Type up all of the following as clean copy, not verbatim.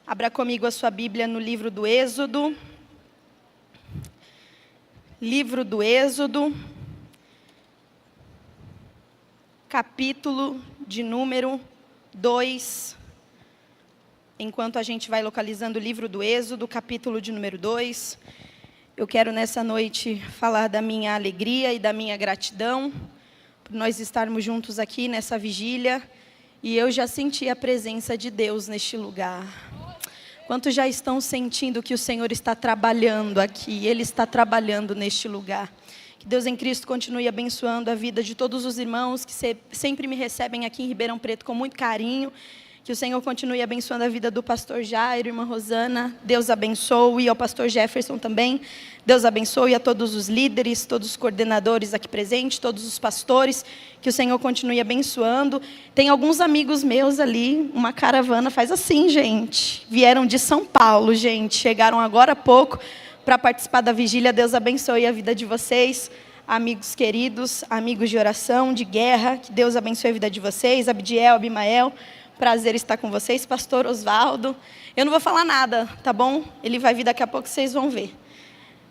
Abra comigo a sua Bíblia no livro do Êxodo. Livro do Êxodo, capítulo de número 2. Enquanto a gente vai localizando o livro do Êxodo, capítulo de número 2, eu quero nessa noite falar da minha alegria e da minha gratidão por nós estarmos juntos aqui nessa vigília. E eu já senti a presença de Deus neste lugar. Quantos já estão sentindo que o Senhor está trabalhando aqui? Ele está trabalhando neste lugar. Que Deus em Cristo continue abençoando a vida de todos os irmãos que sempre me recebem aqui em Ribeirão Preto com muito carinho. Que o Senhor continue abençoando a vida do pastor Jairo, irmã Rosana. Deus abençoe, e ao pastor Jefferson também. Deus abençoe a todos os líderes, todos os coordenadores aqui presentes, todos os pastores. Que o Senhor continue abençoando. Tem alguns amigos meus ali, uma caravana, faz assim, gente. Vieram de São Paulo, gente. Chegaram agora há pouco para participar da vigília. Deus abençoe a vida de vocês. Amigos queridos, amigos de oração, de guerra. Que Deus abençoe a vida de vocês. Abdiel, Abimael. Prazer estar com vocês, pastor Osvaldo. Eu não vou falar nada, tá bom? Ele vai vir daqui a pouco, vocês vão ver.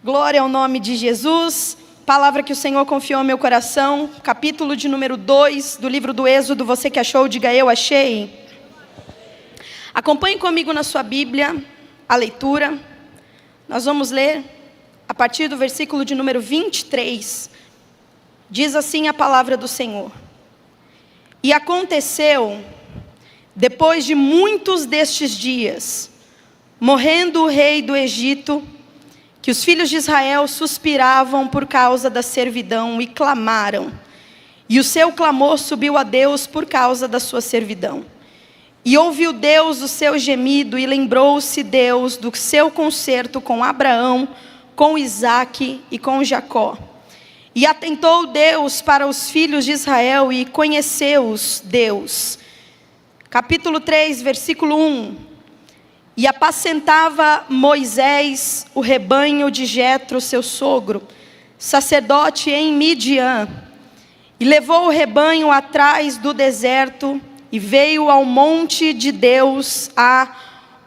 Glória ao nome de Jesus. Palavra que o Senhor confiou ao meu coração. Capítulo de número 2 do livro do Êxodo. Você que achou, diga eu achei. Acompanhe comigo na sua Bíblia a leitura. Nós vamos ler a partir do versículo de número 23. Diz assim a palavra do Senhor. E aconteceu, depois de muitos destes dias, morrendo o rei do Egito, que os filhos de Israel suspiravam por causa da servidão e clamaram. E o seu clamor subiu a Deus por causa da sua servidão. E ouviu Deus o seu gemido e lembrou-se Deus do seu concerto com Abraão, com Isaque e com Jacó. E atentou Deus para os filhos de Israel e conheceu-os Deus. Capítulo 3, versículo 1. E apacentava Moisés o rebanho de Jetro, seu sogro, sacerdote em Midian. E levou o rebanho atrás do deserto e veio ao monte de Deus, a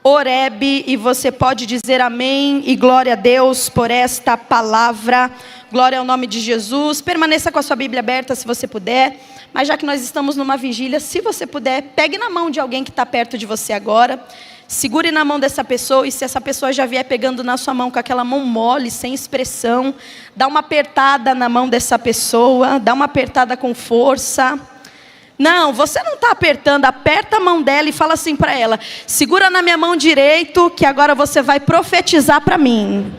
Horebe. E você pode dizer amém e glória a Deus por esta palavra. Glória ao nome de Jesus. Permaneça com a sua Bíblia aberta se você puder. Mas já que nós estamos numa vigília, se você puder, pegue na mão de alguém que está perto de você agora. Segure na mão dessa pessoa, e se essa pessoa já vier pegando na sua mão com aquela mão mole, sem expressão, dá uma apertada na mão dessa pessoa, dá uma apertada com força. Não, você não está apertando, aperta a mão dela e fala assim para ela: segura na minha mão direito, que agora você vai profetizar para mim.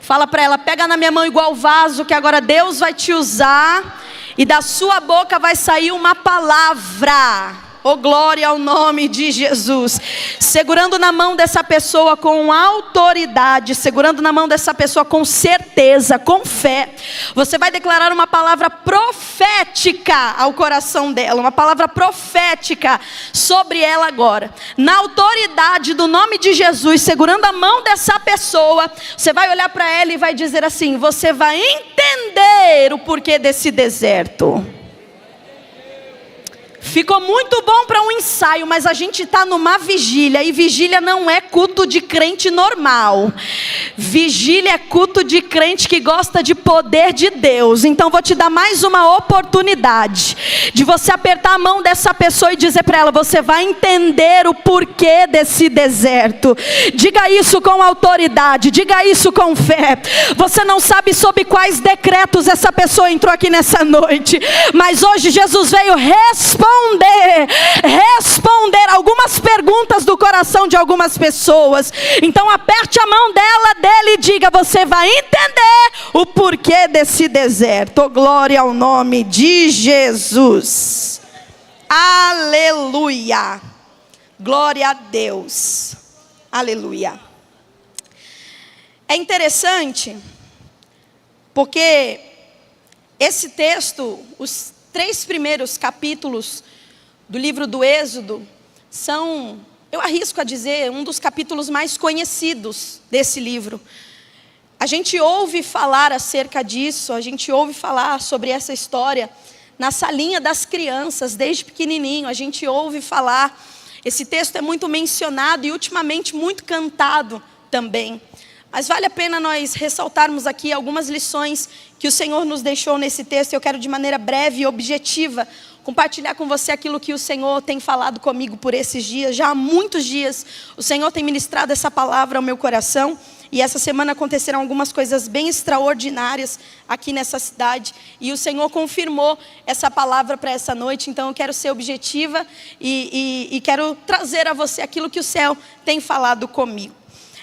Fala para ela: pega na minha mão igual vaso, que agora Deus vai te usar, e da sua boca vai sair uma palavra. Oh, glória ao nome de Jesus. Segurando na mão dessa pessoa com autoridade, segurando na mão dessa pessoa com certeza, com fé, você vai declarar uma palavra profética ao coração dela, uma palavra profética sobre ela agora. Na autoridade do nome de Jesus, segurando a mão dessa pessoa, você vai olhar para ela e vai dizer assim: você vai entender o porquê desse deserto. Ficou muito bom para um ensaio, mas a gente está numa vigília, e vigília não é culto de crente normal. Vigília é culto de crente que gosta de poder de Deus. Então vou te dar mais uma oportunidade de você apertar a mão dessa pessoa e dizer para ela: você vai entender o porquê desse deserto. Diga isso com autoridade, diga isso com fé. Você não sabe sob quais decretos essa pessoa entrou aqui nessa noite, mas hoje Jesus veio responder algumas perguntas do coração de algumas pessoas. Então aperte a mão dele e diga: você vai entender o porquê desse deserto. Oh, glória ao nome de Jesus. Aleluia. Glória a Deus. Aleluia. É interessante porque esse texto, os 3 primeiros capítulos do livro do Êxodo são, eu arrisco a dizer, um dos capítulos mais conhecidos desse livro. A gente ouve falar acerca disso, a gente ouve falar sobre essa história na salinha das crianças, desde pequenininho. A gente ouve falar Esse texto é muito mencionado e ultimamente muito cantado também. Mas vale a pena nós ressaltarmos aqui algumas lições que o Senhor nos deixou nesse texto. Eu quero de maneira breve e objetiva compartilhar com você aquilo que o Senhor tem falado comigo por esses dias. Já há muitos dias o Senhor tem ministrado essa palavra ao meu coração. E essa semana aconteceram algumas coisas bem extraordinárias aqui nessa cidade. E o Senhor confirmou essa palavra para essa noite. Então eu quero ser objetiva e quero trazer a você aquilo que o céu tem falado comigo.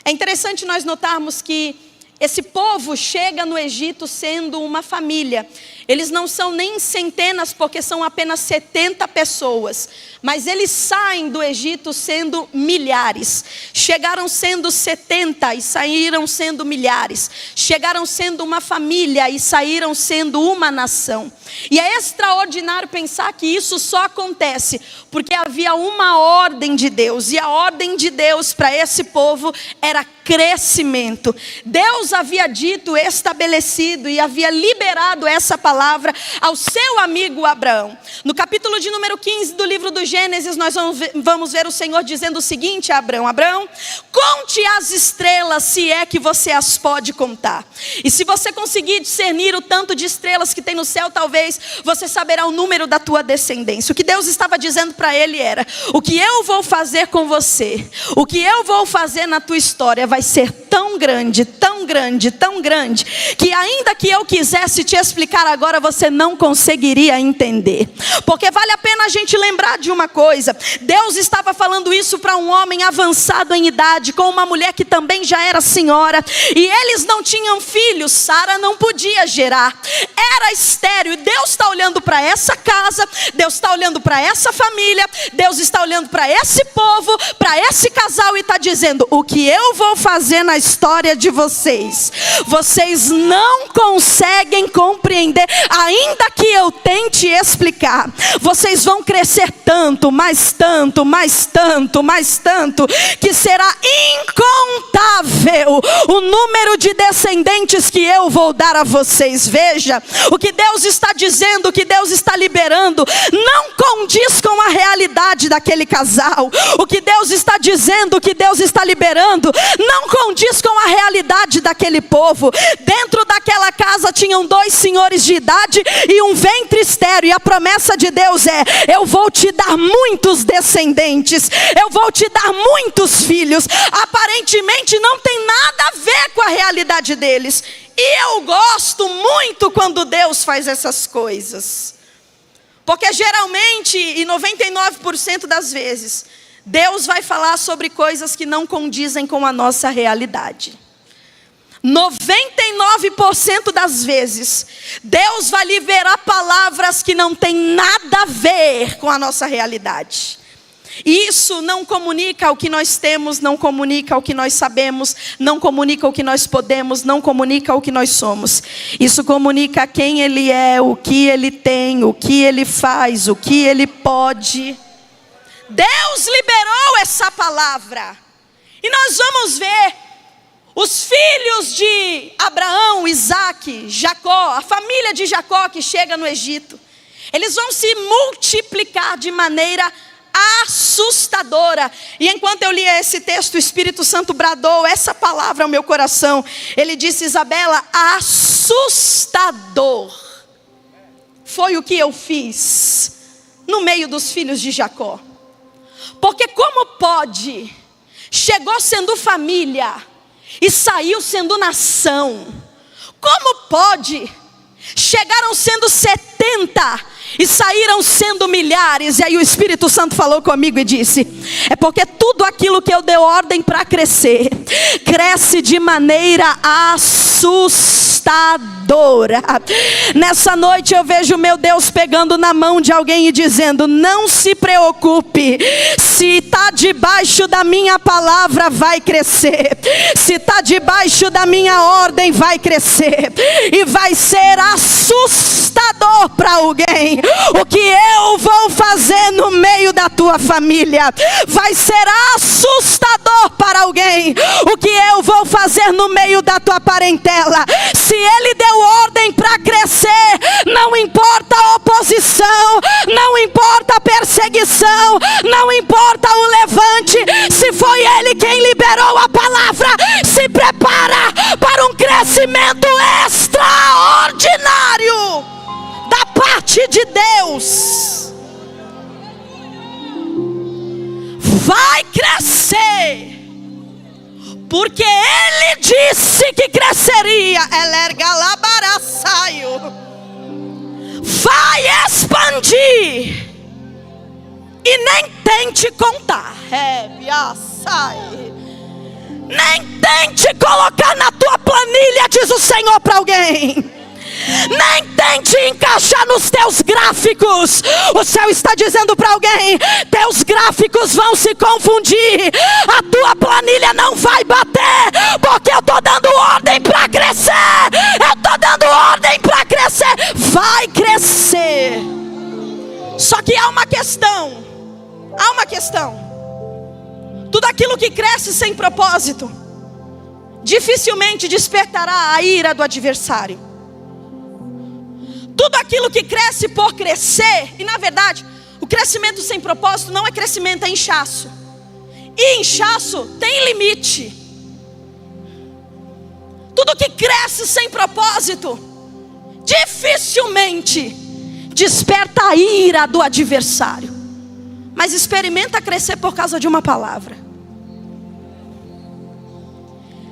É interessante nós notarmos que esse povo chega no Egito sendo uma família. Eles não são nem centenas, porque são apenas 70 pessoas. Mas eles saem do Egito sendo milhares. Chegaram sendo 70 e saíram sendo milhares. Chegaram sendo uma família e saíram sendo uma nação. E é extraordinário pensar que isso só acontece porque havia uma ordem de Deus. E a ordem de Deus para esse povo era crescimento. Deus havia dito, estabelecido e havia liberado essa palavra ao seu amigo Abraão. No capítulo de número 15 do livro do Gênesis, nós vamos ver o Senhor dizendo o seguinte a Abraão: Abraão, conte as estrelas, se é que você as pode contar. E se você conseguir discernir o tanto de estrelas que tem no céu, talvez você saberá o número da tua descendência. O que Deus estava dizendo para ele era: o que eu vou fazer com você, o que eu vou fazer na tua história vai ser tão grande, tão grande, tão grande, que ainda que eu quisesse te explicar agora, você não conseguiria entender. Porque vale a pena a gente lembrar de uma coisa: Deus estava falando isso para um homem avançado em idade, com uma mulher que também já era senhora, e eles não tinham filhos. Sara não podia gerar, era estéril. E Deus está olhando para essa casa, Deus está olhando para essa família, Deus está olhando para esse povo, para esse casal, e está dizendo: o que eu vou fazer na história de vocês, vocês não conseguem compreender, ainda que eu tente explicar. Vocês vão crescer tanto, mais tanto, mais tanto, mais tanto, que será incontável o número de descendentes que eu vou dar a vocês. Veja, o que Deus está dizendo, o que Deus está liberando, não condiz com a realidade daquele casal. O que Deus está dizendo, o que Deus está liberando, não condiz com a realidade daquele povo. Dentro daquela casa tinham 2 senhores de idade e um ventre estéril, e a promessa de Deus é: eu vou te dar muitos descendentes, eu vou te dar muitos filhos. Aparentemente não tem nada a ver com a realidade deles. E eu gosto muito quando Deus faz essas coisas, porque geralmente, e 99% das vezes, Deus vai falar sobre coisas que não condizem com a nossa realidade. 99% das vezes, Deus vai liberar palavras que não tem nada a ver com a nossa realidade. Isso não comunica o que nós temos, não comunica o que nós sabemos, não comunica o que nós podemos, não comunica o que nós somos. Isso comunica quem Ele é, o que Ele tem, o que Ele faz, o que Ele pode. Deus liberou essa palavra. E nós vamos ver os filhos de Abraão, Isaac, Jacó, a família de Jacó que chega no Egito. Eles vão se multiplicar de maneira assustadora. E enquanto eu lia esse texto, o Espírito Santo bradou essa palavra ao meu coração. Ele disse: Isabela, assustador foi o que eu fiz no meio dos filhos de Jacó. Porque como pode, chegou sendo família e saiu sendo nação? Como pode, chegaram sendo 70 e saíram sendo milhares? E aí o Espírito Santo falou comigo e disse: é porque tudo aquilo que eu dei ordem para crescer, cresce de maneira assustadora. Nessa noite eu vejo meu Deus pegando na mão de alguém e dizendo: não se preocupe, se está debaixo da minha palavra vai crescer, se está debaixo da minha ordem vai crescer, e vai ser assustador para alguém. O que eu vou fazer no meio da tua família vai ser assustador para alguém. O que eu vou fazer no meio da tua parentela, se Ele deu ordem para crescer, não importa a oposição, não importa a perseguição, perseguição, não importa o levante, se foi Ele quem liberou a palavra, se prepara para um crescimento extraordinário da parte de Deus. Vai crescer, porque Ele disse que cresceria. Vai expandir, e nem tente contar. Nem tente colocar na tua planilha, diz o Senhor para alguém. Nem tente encaixar nos teus gráficos. O céu está dizendo para alguém: teus gráficos vão se confundir, a tua planilha não vai bater, porque eu estou dando ordem para crescer. Eu estou dando ordem para crescer. Vai crescer. Só que há uma questão. Tudo aquilo que cresce sem propósito dificilmente despertará a ira do adversário. Tudo aquilo que cresce por crescer, e na verdade, o crescimento sem propósito não é crescimento, é inchaço. E inchaço tem limite. Tudo que cresce sem propósito dificilmente desperta a ira do adversário. Mas experimenta crescer por causa de uma palavra.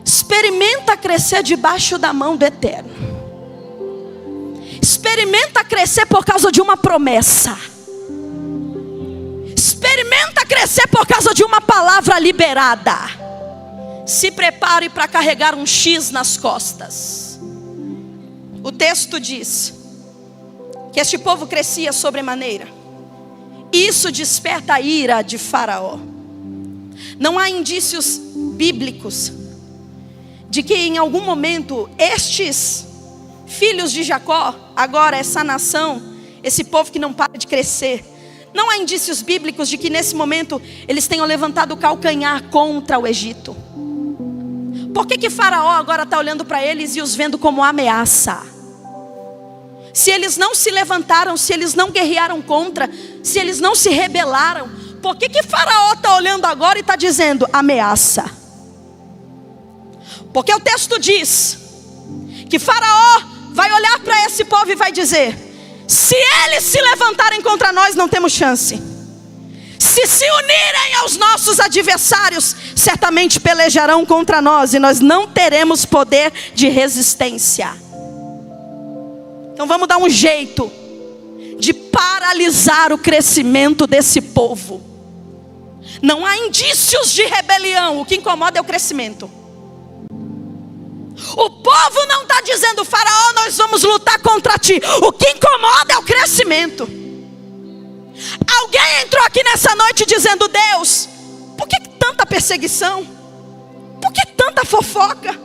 Experimenta crescer debaixo da mão do Eterno. Experimenta crescer por causa de uma promessa. Experimenta crescer por causa de uma palavra liberada. Se prepare para carregar um X nas costas. O texto diz que este povo crescia sobremaneira. Isso desperta a ira de Faraó. Não há indícios bíblicos de que em algum momento estes filhos de Jacó, agora essa nação, esse povo que não para de crescer, não há indícios bíblicos de que nesse momento eles tenham levantado o calcanhar contra o Egito. Por que Faraó agora está olhando para eles e os vendo como ameaça? Se eles não se levantaram, se eles não guerrearam contra, se eles não se rebelaram, por que Faraó está olhando agora e está dizendo ameaça? Porque o texto diz que Faraó vai olhar para esse povo e vai dizer: se eles se levantarem contra nós, não temos chance. Se unirem aos nossos adversários, certamente pelejarão contra nós e nós não teremos poder de resistência. Então vamos dar um jeito de paralisar o crescimento desse povo. Não há indícios de rebelião, o que incomoda é o crescimento. O povo não está dizendo: Faraó, nós vamos lutar contra ti. O que incomoda é o crescimento. Alguém entrou aqui nessa noite dizendo: Deus, por que tanta perseguição? Por que tanta fofoca?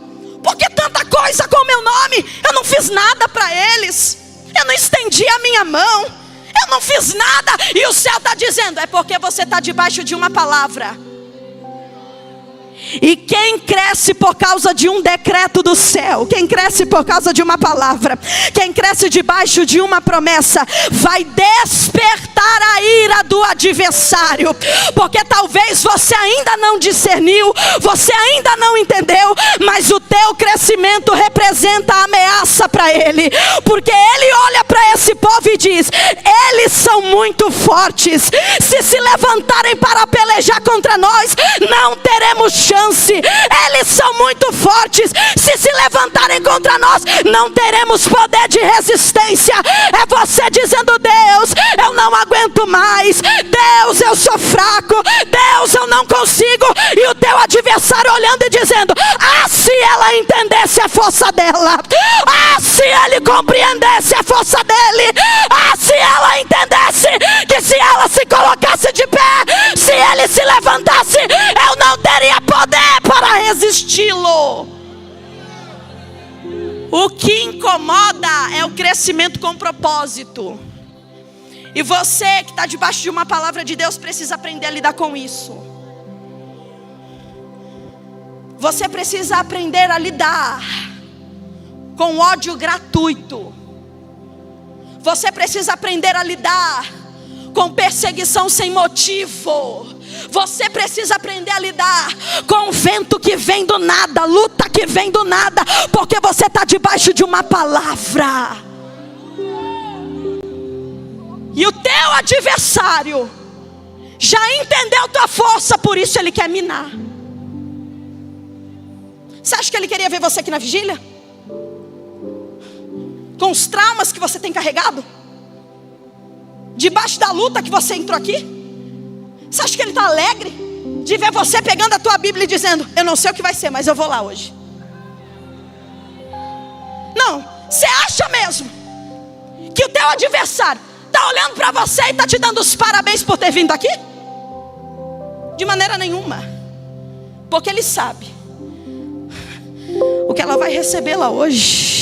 Por que tanta coisa com o meu nome? Eu não fiz nada para eles. Eu não estendi a minha mão. Eu não fiz nada. E o céu está dizendo: é porque você está debaixo de uma palavra. E quem cresce por causa de um decreto do céu, quem cresce por causa de uma palavra, quem cresce debaixo de uma promessa, vai despertar a ira do adversário. Porque talvez você ainda não discerniu, você ainda não entendeu, mas o teu crescimento representa a ameaça para ele. Porque ele olha para esse povo e diz: eles são muito fortes. Se levantarem para pelejar contra nós, não teremos chance. Eles são muito fortes. Se levantarem contra nós, não teremos poder de resistência. É você dizendo: Deus, eu não aguento mais. Deus, eu sou fraco. Deus, eu não consigo. E o teu adversário olhando e dizendo: ah, se ela entendesse a força dela. Ah, se ele compreendesse a força dele. Ah, se ela entendesse que se ela se colocasse de pé, se ele se levantasse, eu não teria poder para resisti-lo. O que incomoda é o crescimento com propósito. E você que está debaixo de uma palavra de Deus precisa aprender a lidar com isso. Você precisa aprender a lidar com ódio gratuito. Você precisa aprender a lidar com perseguição sem motivo. Você precisa aprender a lidar com o vento que vem do nada, luta que vem do nada, porque você está debaixo de uma palavra. E o teu adversário já entendeu tua força, por isso ele quer minar. Você acha que ele queria ver você aqui na vigília? Com os traumas que você tem carregado? Debaixo da luta que você entrou aqui? Você acha que ele está alegre de ver você pegando a tua Bíblia e dizendo: eu não sei o que vai ser, mas eu vou lá hoje? Não. Você acha mesmo que o teu adversário está olhando para você e está te dando os parabéns por ter vindo aqui? De maneira nenhuma. Porque ele sabe o que ela vai receber lá hoje.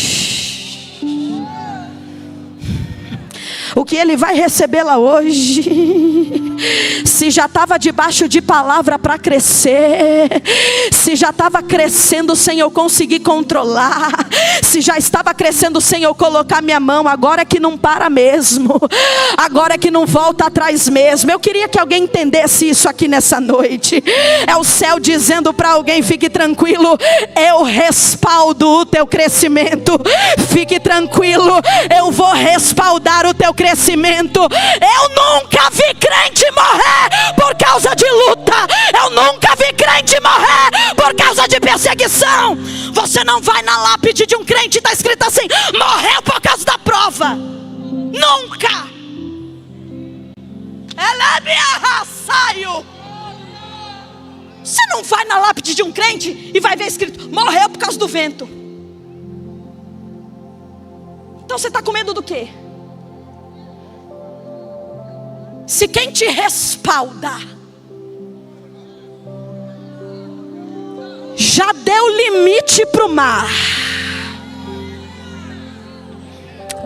O que ele vai receber lá hoje. Se já estava debaixo de palavra para crescer, se já estava crescendo sem eu conseguir controlar, se já estava crescendo sem eu colocar minha mão, agora é que não para mesmo, agora é que não volta atrás mesmo. Eu queria que alguém entendesse isso aqui nessa noite. É o céu dizendo para alguém: fique tranquilo, eu respaldo o teu crescimento. Fique tranquilo, eu vou respaldar o teu crescimento. Eu nunca vi crente morrer por causa de luta. Eu nunca vi crente morrer por causa de perseguição. Você não vai na lápide de um crente e está escrito assim: morreu por causa da prova. Nunca. Ela me arrasaio. Você não vai na lápide de um crente e vai ver escrito: morreu por causa do vento. Então você está com medo do quê? Se quem te respalda já deu limite para o mar,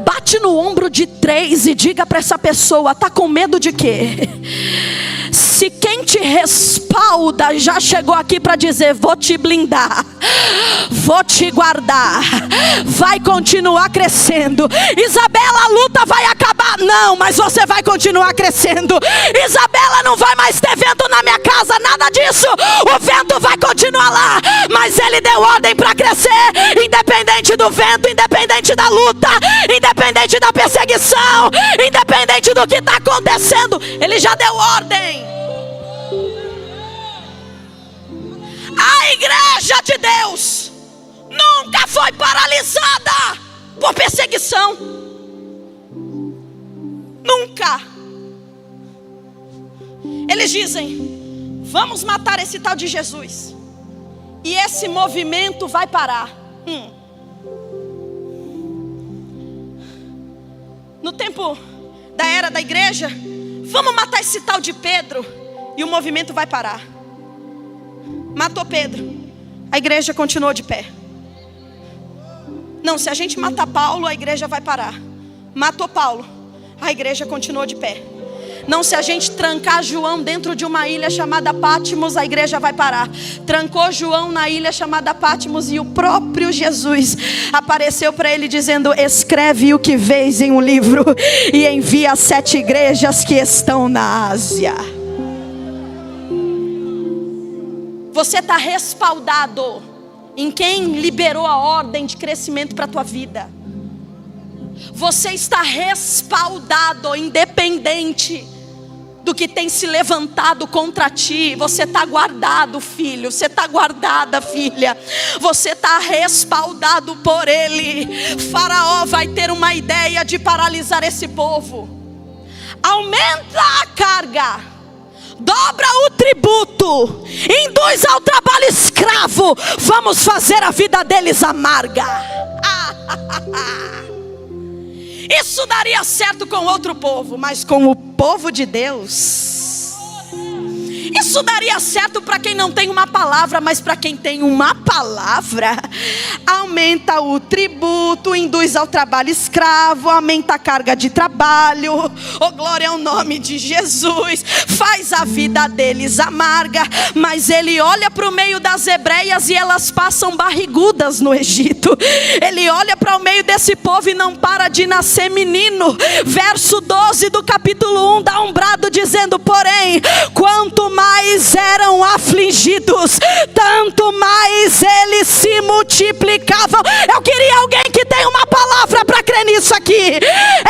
bate no ombro de 3 e diga para essa pessoa: está com medo de quê? Se quem te respalda já chegou aqui para dizer: vou te blindar, vou te guardar, vai continuar crescendo. Isabela, a luta vai acabar. Não, mas você vai continuar crescendo. Isabela, não vai mais ter vento na minha casa, nada disso. O vento vai continuar lá, mas ele deu ordem para crescer. Independente do vento, independente da luta, independente da perseguição, independente do que está acontecendo, ele já deu ordem. A igreja de Deus nunca foi paralisada por perseguição. Nunca. Eles dizem: vamos matar esse tal de Jesus, e esse movimento vai parar. No tempo da era da igreja, vamos matar esse tal de Pedro, e o movimento vai parar. Matou Pedro, a igreja continuou de pé. Não, se a gente matar Paulo, a igreja vai parar. Matou Paulo, a igreja continuou de pé. Não, se a gente trancar João dentro de uma ilha chamada Patmos, a igreja vai parar. Trancou João na ilha chamada Patmos, e o próprio Jesus apareceu para ele dizendo: escreve o que vês em um livro e envia às 7 igrejas que estão na Ásia. Você está respaldado em quem liberou a ordem de crescimento para a tua vida. Você está respaldado, independente do que tem se levantado contra ti. Você está guardado, filho. Você está guardada, filha. Você está respaldado por ele. Faraó vai ter uma ideia de paralisar esse povo. Aumenta a carga, dobra o tributo, induz ao trabalho escravo. Vamos fazer a vida deles amarga. Isso daria certo com outro povo, mas com o povo de Deus, Isso daria certo para quem não tem uma palavra, mas para quem tem uma palavra, aumenta o tributo, induz ao trabalho escravo, aumenta a carga de trabalho, oh glória ao nome de Jesus, faz a vida deles amarga. Mas ele olha para o meio das hebreias e elas passam barrigudas no Egito. Ele olha para o meio desse povo e não para de nascer menino. Verso 12 do capítulo 1 dá um brado dizendo: porém, quanto mais eram afligidos, tanto mais eles se multiplicavam. Eu queria alguém que tem uma palavra para crer nisso aqui.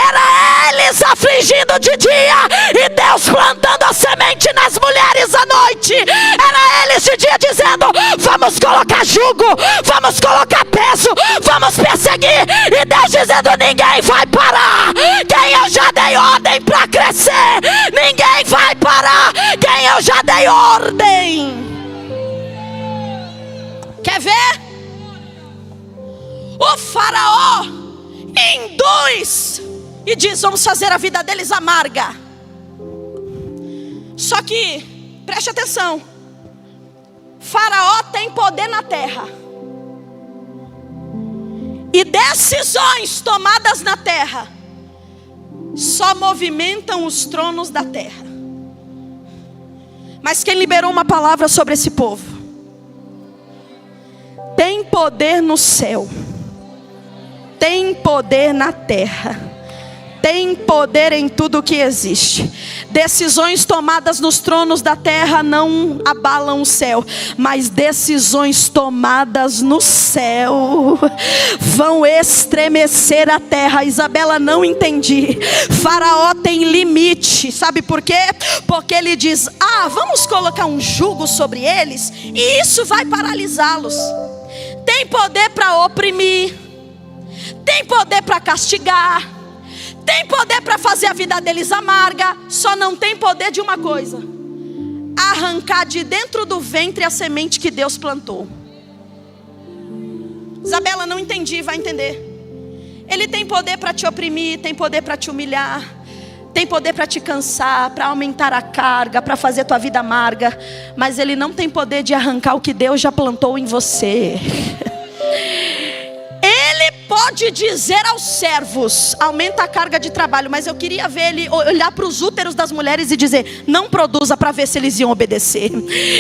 Era eles afligindo de dia e Deus plantando a semente nas mulheres à noite. Era eles de dia dizendo: vamos colocar jugo, vamos colocar peso, vamos perseguir. E Deus dizendo: ninguém vai parar quem eu já dei ordem para crescer. Ninguém vai parar quem eu já dei ordem. Quer ver? O faraó induz e diz: vamos fazer a vida deles amarga. Só que, preste atenção, faraó tem poder na terra. E decisões tomadas na terra só movimentam os tronos da terra. Mas quem liberou uma palavra sobre esse povo tem poder no céu, tem poder na terra, tem poder em tudo que existe. Decisões tomadas nos tronos da terra não abalam o céu, mas decisões tomadas no céu vão estremecer a terra. Isabela, não entendi. Faraó tem limite, sabe por quê? Porque ele diz: vamos colocar um jugo sobre eles e isso vai paralisá-los. Tem poder para oprimir, tem poder para castigar, tem poder para fazer a vida deles amarga. Só não tem poder de uma coisa: arrancar de dentro do ventre a semente que Deus plantou. Isabela, não entendi, vai entender. Ele tem poder para te oprimir, tem poder para te humilhar, tem poder para te cansar, para aumentar a carga, para fazer tua vida amarga. Mas ele não tem poder de arrancar o que Deus já plantou em você. Ele pode dizer aos servos: aumenta a carga de trabalho. Mas eu queria ver ele olhar para os úteros das mulheres e dizer: não produza, para ver se eles iam obedecer.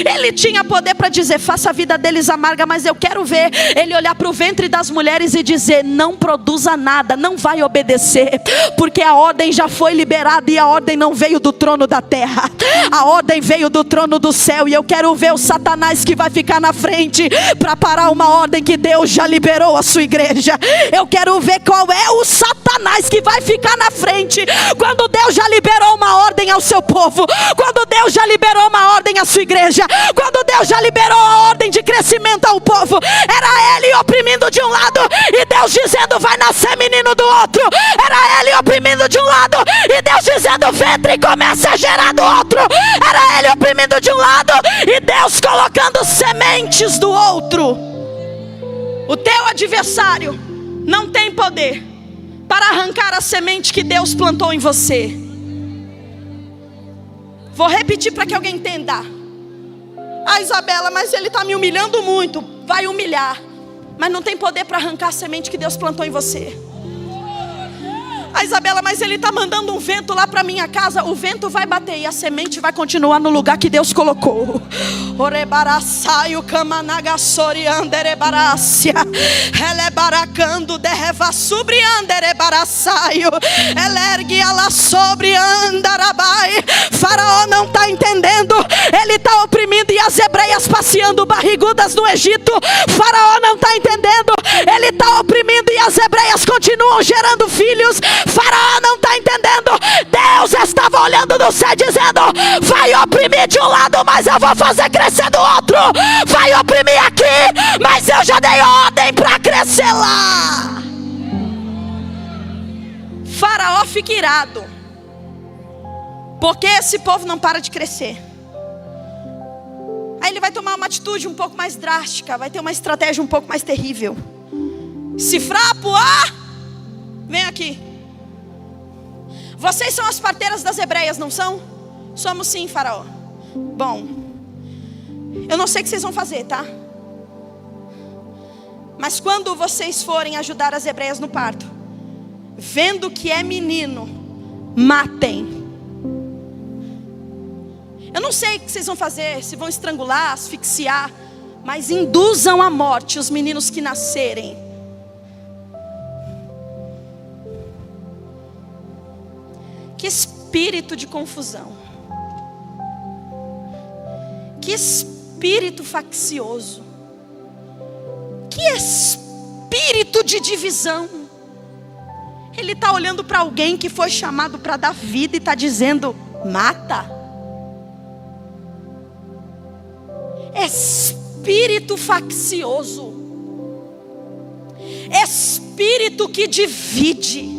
Ele tinha poder para dizer: faça a vida deles amarga. Mas eu quero ver ele olhar para o ventre das mulheres e dizer: não produza nada, não vai obedecer. Porque a ordem já foi liberada, e a ordem não veio do trono da terra, a ordem veio do trono do céu. E eu quero ver o Satanás que vai ficar na frente para parar uma ordem que Deus já liberou à sua igreja. Eu quero ver qual é o Satanás que vai ficar na frente quando Deus já liberou uma ordem ao seu povo, quando Deus já liberou uma ordem à sua igreja, quando Deus já liberou a ordem de crescimento ao povo. Era ele oprimindo de um lado e Deus dizendo: vai nascer menino do outro. Era ele oprimindo de um lado e Deus dizendo: ventre começa a gerar do outro. Era ele oprimindo de um lado e Deus colocando sementes do outro. O teu adversário não tem poder para arrancar a semente que Deus plantou em você. Vou repetir para que alguém entenda. Isabela, mas ele está me humilhando muito. Vai humilhar, mas não tem poder para arrancar a semente que Deus plantou em você. Isabela, mas ele está mandando um vento lá para minha casa. O vento vai bater e a semente vai continuar no lugar que Deus colocou. Orebaraçaio kamanagasori anderebaracia. Elebaracando derreva sobre anderebaraçaio. Elergue ela sobre andarabai. Faraó não está entendendo. Ele está oprimindo e as hebreias passeando barrigudas no Egito. Faraó não está entendendo. Ele está oprimindo e as hebreias continuam gerando filhos. Faraó não está entendendo. Deus estava olhando do céu dizendo: vai oprimir de um lado, mas eu vou fazer crescer do outro. Vai oprimir aqui, mas eu já dei ordem para crescer lá. Faraó fica irado, porque esse povo não para de crescer. Aí ele vai tomar uma atitude um pouco mais drástica, vai ter uma estratégia um pouco mais terrível. Se frapo, vem aqui. Vocês são as parteiras das hebreias, não são? Somos sim, faraó. Bom, eu não sei o que vocês vão fazer, tá? Mas quando vocês forem ajudar as hebreias no parto, vendo que é menino, matem. Eu não sei o que vocês vão fazer, se vão estrangular, asfixiar, mas induzam à morte os meninos que nascerem. Que espírito de confusão. Que espírito faccioso. Que espírito de divisão. Ele está olhando para alguém que foi chamado para dar vida e está dizendo: mata. Espírito faccioso. Espírito que divide.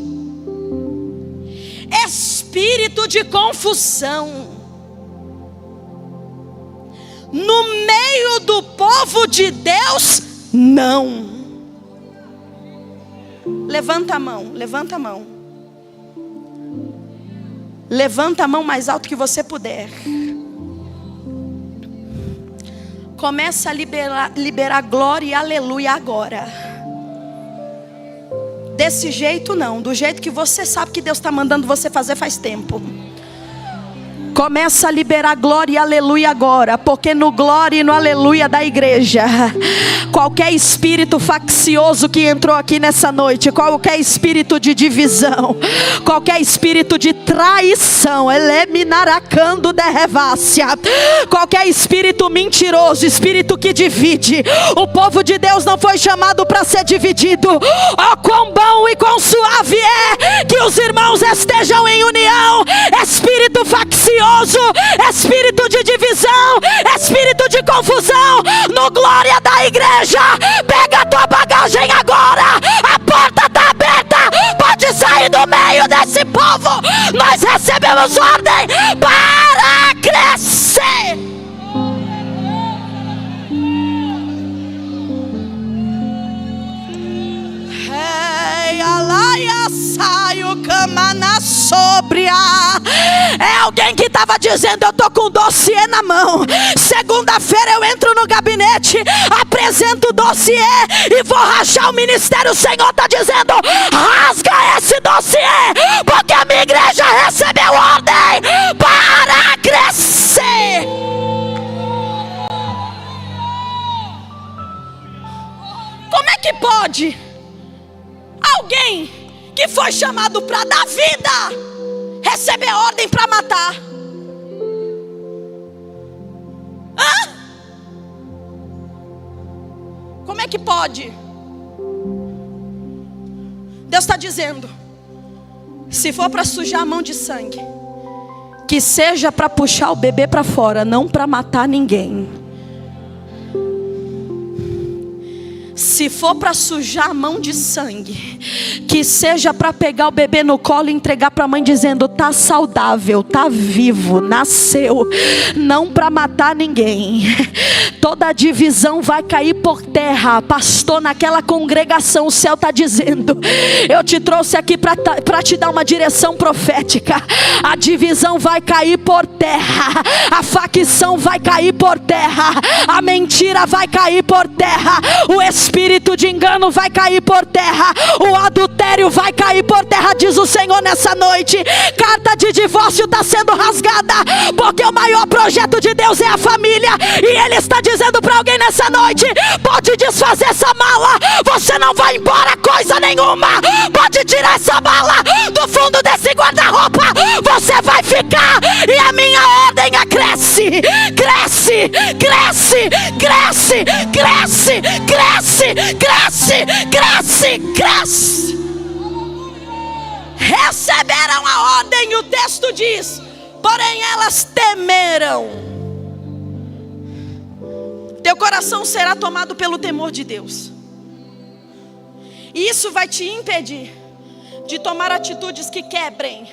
Espírito de confusão. No meio do povo de Deus, não. Levanta a mão, levanta a mão. Levanta a mão mais alto que você puder. Começa a liberar glória e aleluia agora. Desse jeito não, do jeito que você sabe que Deus está mandando você fazer faz tempo. Começa a liberar glória e aleluia agora, porque no glória e no aleluia da igreja, qualquer espírito faccioso que entrou aqui nessa noite, qualquer espírito de divisão, qualquer espírito de traição, eliminaracando de revácia, qualquer espírito mentiroso, espírito que divide. O povo de Deus não foi chamado para ser dividido. Oh, quão bom e quão suave é que os irmãos estejam em união. Espírito faccioso, espírito de divisão, espírito de confusão, no glória da igreja, pega a tua bagagem agora, a porta está aberta, pode sair do meio desse povo. Nós recebemos ordem para crescer. Ei, alaia, saio, cama na sobria. É alguém que estava dizendo: eu estou com o dossiê na mão. Segunda-feira eu entro no gabinete, apresento o dossiê e vou rachar o ministério. O Senhor está dizendo: rasga esse dossiê, porque a minha igreja recebeu ordem para crescer. Como é que pode alguém que foi chamado para dar vida receber ordem para matar? Hã? Como é que pode? Deus está dizendo: se for para sujar a mão de sangue, que seja para puxar o bebê para fora, não para matar ninguém. Se for para sujar a mão de sangue, que seja para pegar o bebê no colo e entregar para a mãe dizendo: tá saudável, tá vivo, nasceu, não para matar ninguém. Toda divisão vai cair por terra. Pastor, naquela congregação o céu está dizendo: eu te trouxe aqui para te dar uma direção profética. A divisão vai cair por terra, a facção vai cair por terra, a mentira vai cair por terra, o espírito de engano vai cair por terra, o adultério vai cair por terra, diz o Senhor nessa noite. Carta de divórcio está sendo rasgada, porque o maior projeto de Deus é a família. E Ele está dizendo para alguém nessa noite: pode desfazer essa mala, você não vai embora coisa nenhuma. Pode tirar essa mala do fundo desse guarda-roupa, você vai ficar. E a minha ordem é cresce, cresce, cresce, cresce, cresce, cresce, cresce, cresce, cresce. Receberam a ordem, e o texto diz: porém elas temeram. Teu coração será tomado pelo temor de Deus, e isso vai te impedir de tomar atitudes que quebrem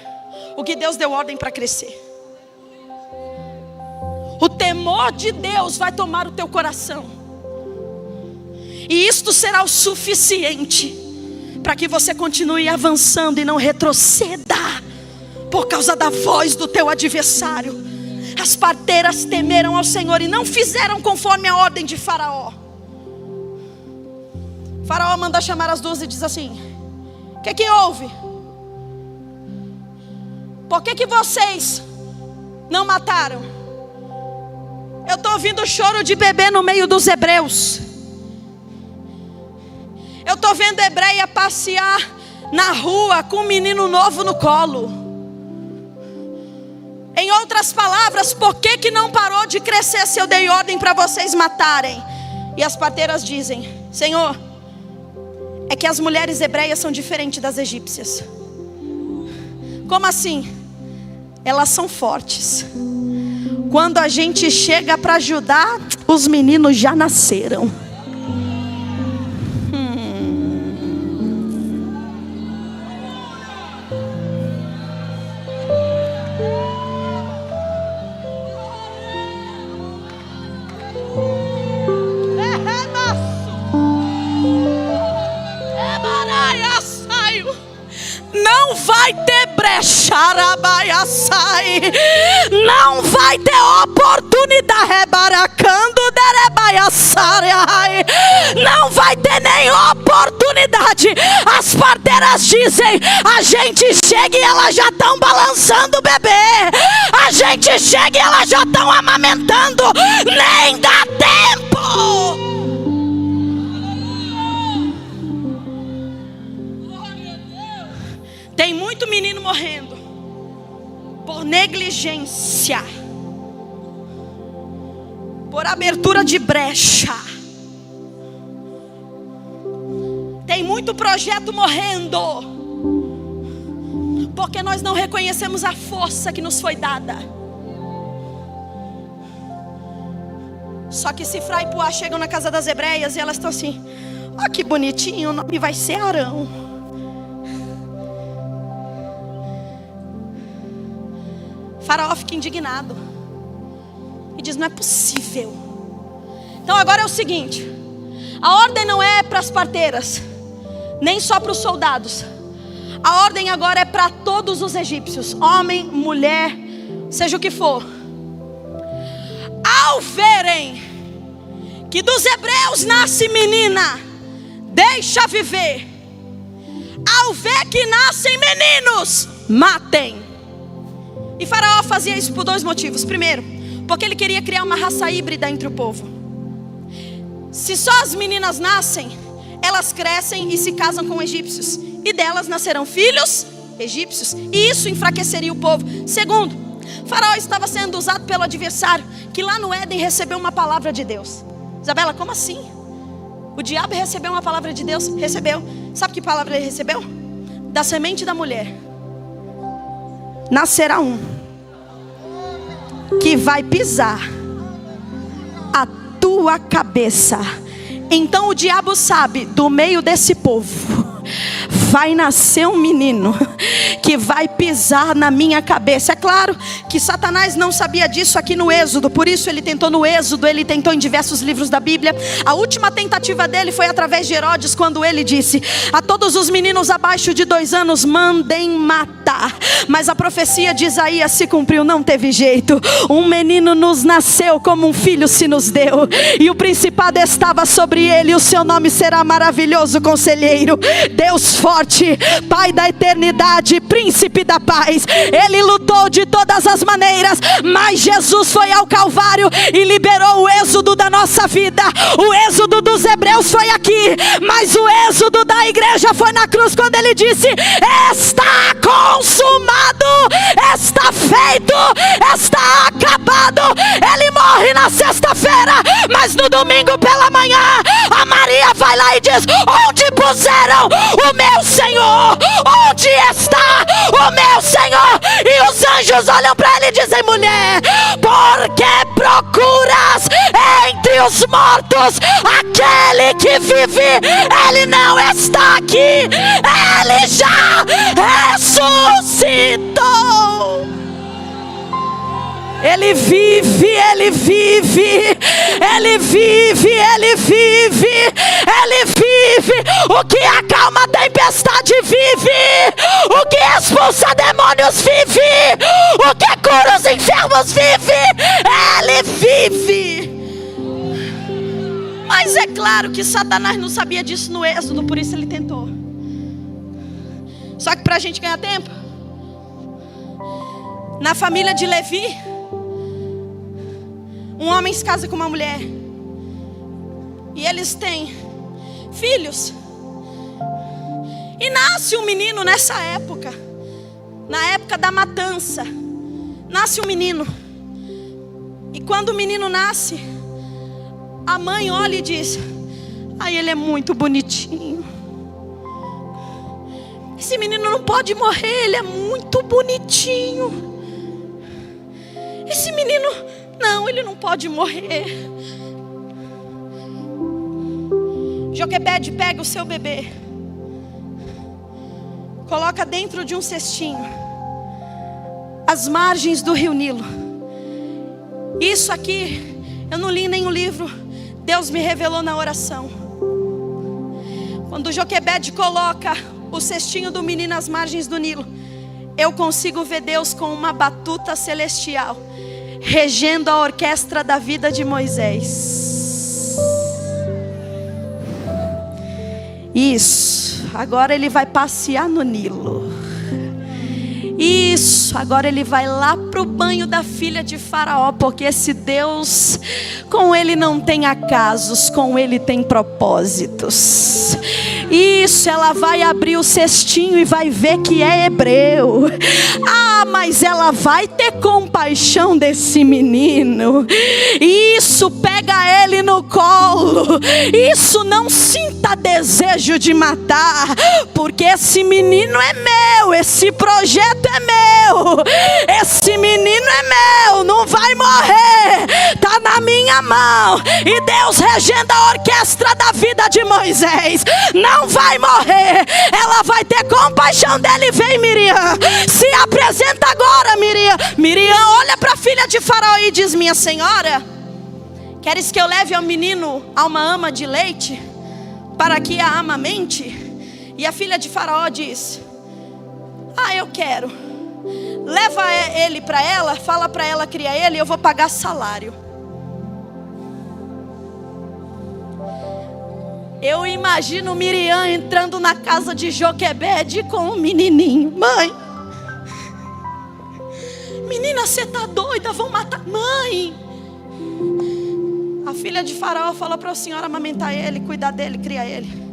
o que Deus deu ordem para crescer. O temor de Deus vai tomar o teu coração, e isto será o suficiente para que você continue avançando e não retroceda por causa da voz do teu adversário. As parteiras temeram ao Senhor e não fizeram conforme a ordem de Faraó. Faraó manda chamar as duas e diz assim: o que houve? Por que vocês não mataram? Eu estou ouvindo choro de bebê no meio dos hebreus. Eu estou vendo hebreia passear na rua com um menino novo no colo. Em outras palavras, por que não parou de crescer se eu dei ordem para vocês matarem? E as parteiras dizem: Senhor, é que as mulheres hebreias são diferentes das egípcias. Como assim? Elas são fortes. Quando a gente chega para ajudar, os meninos já nasceram. Não vai ter brecha, não vai ter oportunidade, não vai ter nem oportunidade. As parteiras dizem: a gente chega e elas já estão balançando o bebê, a gente chega e elas já estão amamentando, nem dá tempo. Tem muito menino morrendo por negligência, por abertura de brecha. Tem muito projeto morrendo porque nós não reconhecemos a força que nos foi dada. Só que Sifra e Puá chegam na casa das hebreias e elas estão assim: ó, que bonitinho, o nome vai ser Arão. Faraó fica indignado e diz: não é possível. Então agora é o seguinte: a ordem não é para as parteiras, nem só para os soldados. A ordem agora é para todos os egípcios, homem, mulher, seja o que for. Ao verem que dos hebreus nasce menina, deixa viver. Ao ver que nascem meninos, matem. E Faraó fazia isso por dois motivos. Primeiro, porque ele queria criar uma raça híbrida entre o povo. Se só as meninas nascem, elas crescem e se casam com egípcios, e delas nascerão filhos egípcios, e isso enfraqueceria o povo. Segundo, Faraó estava sendo usado pelo adversário, que lá no Éden recebeu uma palavra de Deus. Isabela, como assim? O diabo recebeu uma palavra de Deus? Recebeu. Sabe que palavra ele recebeu? Da semente da mulher nascerá um que vai pisar a tua cabeça. Então o diabo sabe, do meio desse povo vai nascer um menino que vai pisar na minha cabeça. É claro que Satanás não sabia disso aqui no Êxodo, por isso ele tentou no Êxodo, ele tentou em diversos livros da Bíblia. A última tentativa dele foi através de Herodes, quando ele disse: a todos os meninos abaixo de 2 anos mandem matar. Mas a profecia de Isaías se cumpriu, não teve jeito. Um menino nos nasceu, como um filho se nos deu, e o principado estava sobre ele. O seu nome será Maravilhoso Conselheiro, Deus Forte, Pai da Eternidade, Príncipe da Paz. Ele lutou de todas as maneiras, mas Jesus foi ao Calvário e liberou o êxodo da nossa vida. O êxodo dos hebreus foi aqui, mas o êxodo da igreja foi na cruz, quando ele disse: está consumado, está feito, está acabado. Ele morre na sexta-feira, mas no domingo pela manhã a Maria vai lá e diz: onde puseram o meu Senhor? Onde está o meu Senhor? E os anjos olham para ele e dizem: mulher, por que procuras entre os mortos aquele que vive? Ele não está aqui, ele já ressuscitou. Ele vive, ele vive, ele vive, ele vive, ele vive. O que acalma a tempestade vive, o que expulsa demônios vive, o que cura os enfermos Deus vive, Ele vive. Mas é claro que Satanás não sabia disso no Êxodo, por isso ele tentou. Só que para a gente ganhar tempo, na família de Levi, um homem se casa com uma mulher e eles têm filhos. E nasce um menino nessa época, na época da matança. Nasce um menino. E quando o menino nasce, a mãe olha e diz: ai, ele é muito bonitinho. Esse menino não pode morrer, ele é muito bonitinho. Esse menino, não, ele não pode morrer. Joquebede pega o seu bebê, coloca dentro de um cestinho, às margens do rio Nilo. Isso aqui, eu não li em nenhum livro, Deus me revelou na oração. Quando Joquebede coloca o cestinho do menino às margens do Nilo, eu consigo ver Deus com uma batuta celestial, regendo a orquestra da vida de Moisés. Isso, agora ele vai passear no Nilo. Isso, agora ele vai lá para o banho da filha de Faraó, porque esse Deus, com ele não tem acasos, com ele tem propósitos. Isso, ela vai abrir o cestinho e vai ver que é hebreu. Ah, mas ela vai ter compaixão desse menino. Isso, pega ele no colo. Isso, não sinta desejo de matar, porque esse menino é meu, esse projeto é meu, esse menino é meu, não vai morrer, está na minha mão. E Deus regendo a orquestra da vida de Moisés, não vai morrer, ela vai ter compaixão dele. Vem, Miriam, se apresenta agora, Miriam. Miriam olha para a filha de Faraó e diz: minha senhora, queres que eu leve ao menino a uma ama de leite, para que a amamente? E a filha de Faraó diz: ah, eu quero. Leva ele para ela, fala para ela criar ele, eu vou pagar salário. Eu imagino Miriam entrando na casa de Joquebede com um menininho. Mãe, menina, você tá doida, vão matar. Mãe, a filha de Faraó falou para a senhora amamentar ele, cuidar dele, criar ele.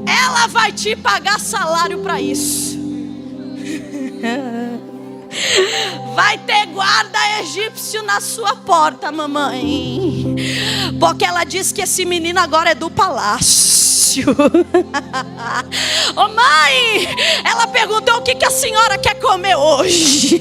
Ela vai te pagar salário para isso. Vai ter guarda egípcio na sua porta, mamãe, porque ela disse que esse menino agora é do palácio. Ô mãe, ela perguntou: o que a senhora quer comer hoje?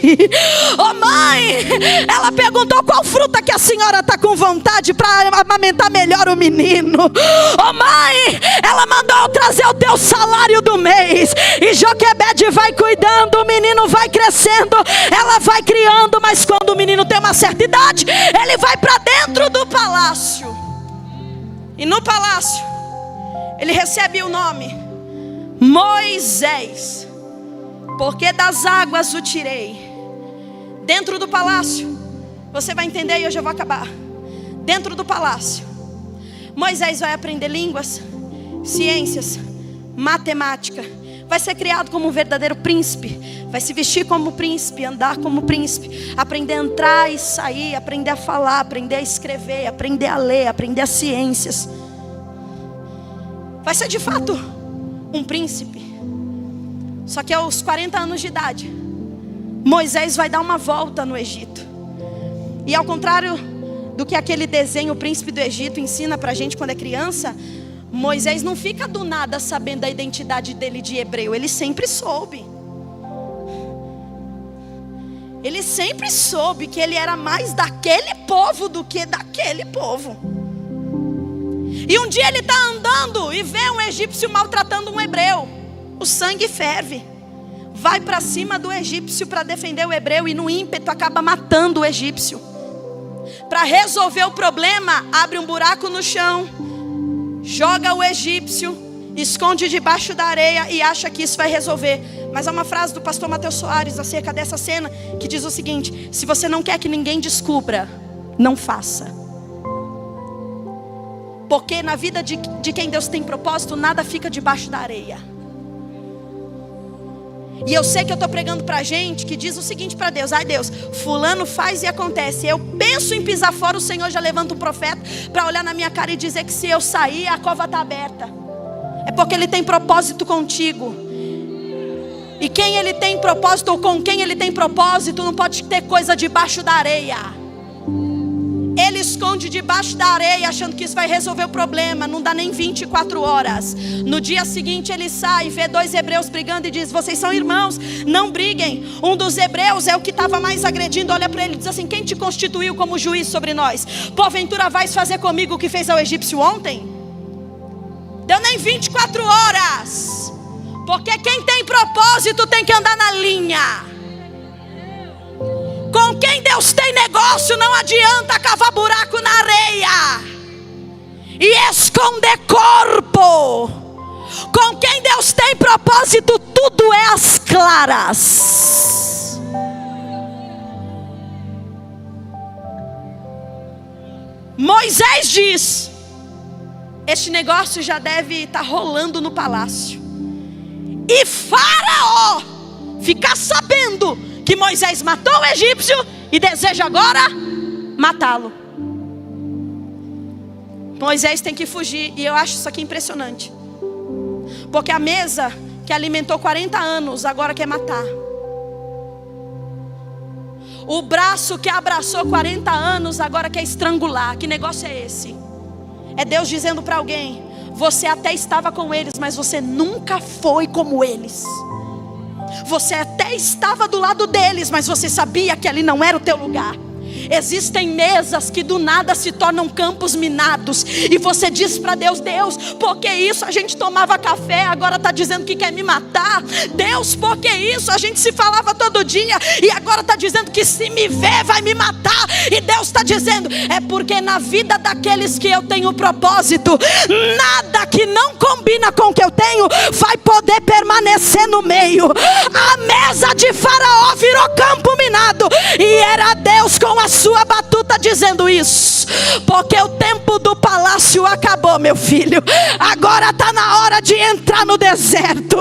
Ô mãe, ela perguntou qual fruta que a senhora está com vontade para amamentar melhor o menino. Ô mãe, ela mandou trazer o teu salário do mês. E Joquebede vai cuidando, o menino vai crescendo, ela vai criando, mas quando o menino tem uma certa idade, ele vai para dentro do palácio. E no palácio ele recebe o nome Moisés, porque das águas o tirei. Dentro do palácio, você vai entender e eu já vou acabar. Dentro do palácio, Moisés vai aprender línguas, ciências, matemática. Vai ser criado como um verdadeiro príncipe. Vai se vestir como príncipe, andar como príncipe, aprender a entrar e sair, aprender a falar, aprender a escrever, aprender a ler, aprender as ciências. Vai ser de fato um príncipe. Só que aos 40 anos de idade, Moisés vai dar uma volta no Egito. E ao contrário do que aquele desenho, o príncipe do Egito, ensina pra gente quando é criança, Moisés não fica do nada sabendo a identidade dele de hebreu. Ele sempre soube. Ele sempre soube que ele era mais daquele povo do que daquele povo. E um dia ele está andando e vê um egípcio maltratando um hebreu. O sangue ferve. Vai para cima do egípcio para defender o hebreu e no ímpeto acaba matando o egípcio. Para resolver o problema, abre um buraco no chão, joga o egípcio esconde debaixo da areia e acha que isso vai resolver. Mas há uma frase do pastor Mateus Soares acerca dessa cena que diz o seguinte: se você não quer que ninguém descubra, não faça. Porque na vida de quem Deus tem propósito, nada fica debaixo da areia. E eu sei que eu estou pregando para gente que diz o seguinte para Deus: ai Deus, fulano faz e acontece. Eu penso em pisar fora, o Senhor já levanta um profeta para olhar na minha cara e dizer que se eu sair, a cova está aberta. É porque Ele tem propósito contigo. E quem Ele tem propósito, ou com quem Ele tem propósito, não pode ter coisa debaixo da areia. Ele esconde debaixo da areia achando que isso vai resolver o problema. Não dá nem 24 horas. No dia seguinte ele sai, vê 2 hebreus brigando e diz: vocês são irmãos, não briguem. Um dos hebreus é o que estava mais agredindo, olha para ele e diz assim: quem te constituiu como juiz sobre nós? Porventura vais fazer comigo o que fez ao egípcio ontem? Deu nem 24 horas. Porque quem tem propósito tem que andar na linha. Com quem Deus tem negócio, não adianta cavar buraco na areia e esconder corpo. Com quem Deus tem propósito, tudo é às claras. Moisés diz: este negócio já deve estar rolando no palácio. E Faraó ficar sabendo que Moisés matou o egípcio e deseja agora matá-lo. Moisés tem que fugir. E eu acho isso aqui impressionante. Porque a mesa que alimentou 40 anos agora quer matar. O braço que abraçou 40 anos agora quer estrangular. Que negócio é esse? É Deus dizendo para alguém: você até estava com eles, mas você nunca foi como eles. Você até estava do lado deles, mas você sabia que ali não era o teu lugar. Existem mesas que do nada se tornam campos minados. E você diz para Deus: Deus, por que isso? A gente tomava café, agora está dizendo que quer me matar. Deus, por que isso? A gente se falava todo dia e agora está dizendo que se me ver vai me matar. E Deus está dizendo: é porque na vida daqueles que eu tenho propósito, nada que não combina com o que eu tenho vai poder permanecer no meio. A mesa de Faraó virou campo minado. E era Deus com a sua batuta dizendo isso: porque o tempo do palácio acabou, meu filho. Agora está na hora de entrar no deserto.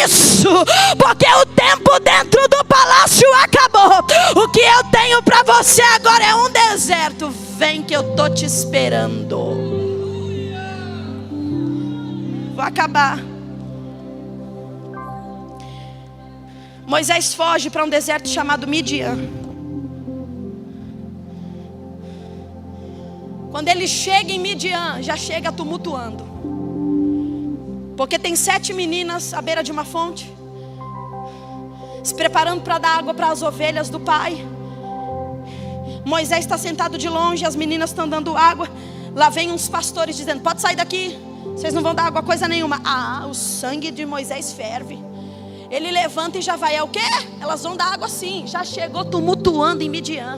Isso, porque o tempo dentro do palácio acabou. O que eu tenho para você agora é um deserto. Vem que eu tô te esperando. Vou acabar. Moisés foge para um deserto chamado Midian. Quando ele chega em Midian, já chega tumultuando. Porque tem 7 meninas à beira de uma fonte, se preparando para dar água para as ovelhas do pai. Moisés está sentado de longe, as meninas estão dando água. Lá vem uns pastores dizendo: pode sair daqui, vocês não vão dar água coisa nenhuma. Ah, o sangue de Moisés ferve. Ele levanta e já vai. É o quê? Elas vão dar água sim. Já chegou tumultuando em Midian.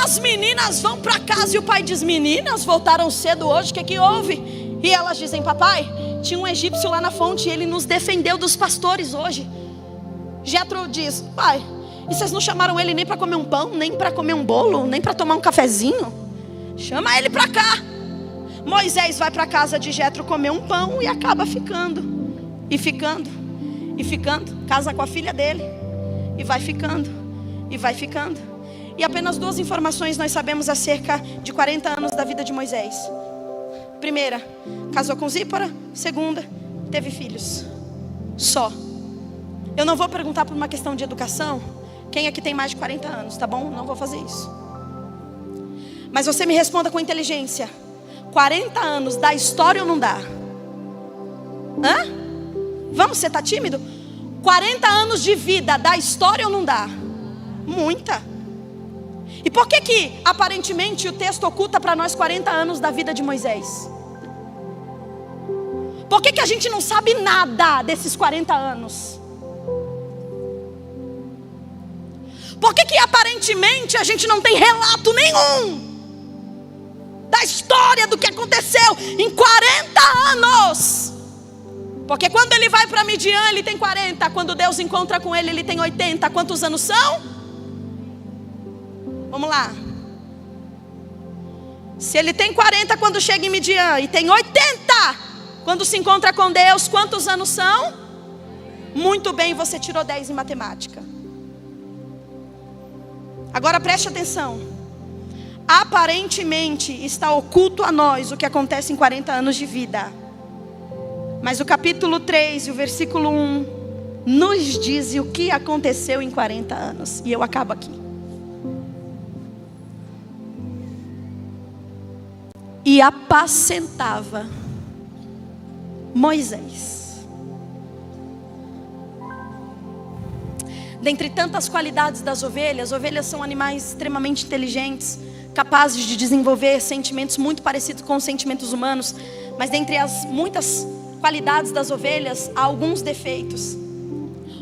As meninas vão para casa e o pai diz: meninas, voltaram cedo hoje, o que houve? E elas dizem: papai, tinha um egípcio lá na fonte e ele nos defendeu dos pastores hoje. Jetro diz: pai, e vocês não chamaram ele nem para comer um pão, nem para comer um bolo, nem para tomar um cafezinho? Chama ele para cá. Moisés vai para a casa de Jetro comer um pão e acaba ficando. E ficando, e ficando. Casa com a filha dele. E vai ficando, e vai ficando. E apenas 2 informações nós sabemos acerca de 40 anos da vida de Moisés. Primeira, casou com Zípora. Segunda, teve filhos. Só. Eu não vou perguntar por uma questão de educação quem aqui tem mais de 40 anos, tá bom? Não vou fazer isso. Mas você me responda com inteligência: 40 anos dá história ou não dá? Hã? Vamos, você está tímido? 40 anos de vida dá história ou não dá? Muita. E por que aparentemente o texto oculta para nós 40 anos da vida de Moisés? Por que a gente não sabe nada desses 40 anos? Por que aparentemente a gente não tem relato nenhum? da história do que aconteceu em 40 anos. Porque quando ele vai para Midian, ele tem 40. Quando Deus encontra com ele, ele tem 80. Quantos anos são? Vamos lá. Se ele tem 40 quando chega em Midian e tem 80 quando se encontra com Deus, quantos anos são? Muito bem, você tirou 10 em matemática. Agora preste atenção. Aparentemente está oculto a nós o que acontece em 40 anos de vida. Mas o capítulo 3 e o versículo 1 nos diz o que aconteceu em 40 anos. E eu acabo aqui. E apacentava Moisés. Dentre tantas qualidades das ovelhas, ovelhas são animais extremamente inteligentes, capazes de desenvolver sentimentos muito parecidos com os sentimentos humanos. Mas dentre as muitas qualidades das ovelhas, há alguns defeitos.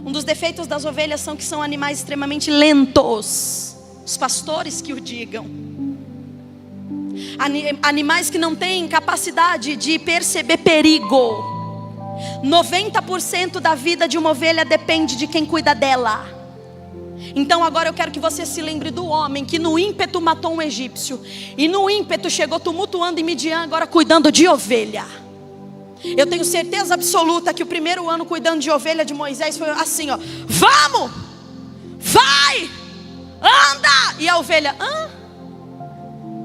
Um dos defeitos das ovelhas são que são animais extremamente lentos. Os pastores que o digam. Animais que não têm capacidade de perceber perigo. 90% da vida de uma ovelha depende de quem cuida dela. Então agora eu quero que você se lembre do homem que no ímpeto matou um egípcio. E no ímpeto chegou tumultuando em Midian, agora cuidando de ovelha. Eu tenho certeza absoluta que o primeiro ano cuidando de ovelha de Moisés foi assim, ó. Vamos! Vai! Anda! E a ovelha,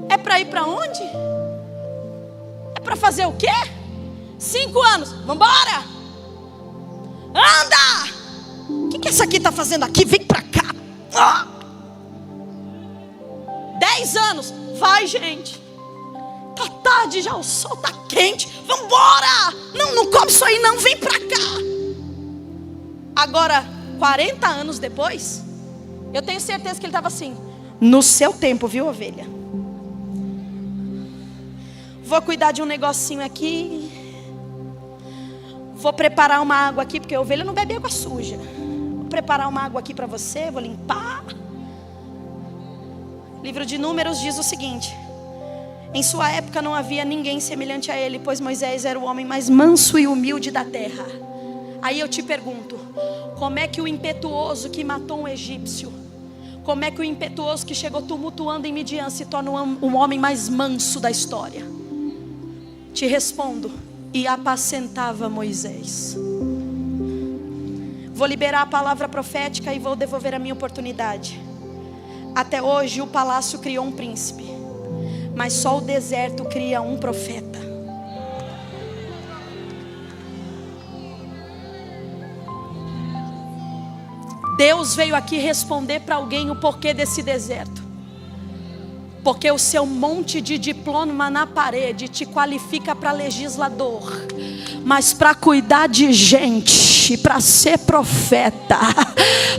é para ir para onde? É para fazer o quê? 5 anos, vamos embora! Anda! O que essa aqui está fazendo aqui? Vem para cá! 10 anos, vai gente! Tá tarde já, o sol tá quente, vamos embora! Não come isso aí não, vem para cá! Agora, 40 anos depois, eu tenho certeza que ele estava assim, no seu tempo, viu ovelha? Vou cuidar de um negocinho aqui. Vou preparar uma água aqui, porque a ovelha não bebe água suja. Vou preparar uma água aqui para você, vou limpar. Livro de Números diz o seguinte: em sua época não havia ninguém semelhante a ele, pois Moisés era o homem mais manso e humilde da terra. Aí eu te pergunto, como é que o impetuoso que matou um egípcio, como é que o impetuoso que chegou tumultuando em Midian se torna um homem mais manso da história? Te respondo, e apacentava Moisés. Vou liberar a palavra profética e vou devolver a minha oportunidade. Até hoje o palácio criou um príncipe, mas só o deserto cria um profeta. Deus veio aqui responder para alguém o porquê desse deserto. Porque o seu monte de diploma na parede te qualifica para legislador, mas para cuidar de gente, para ser profeta,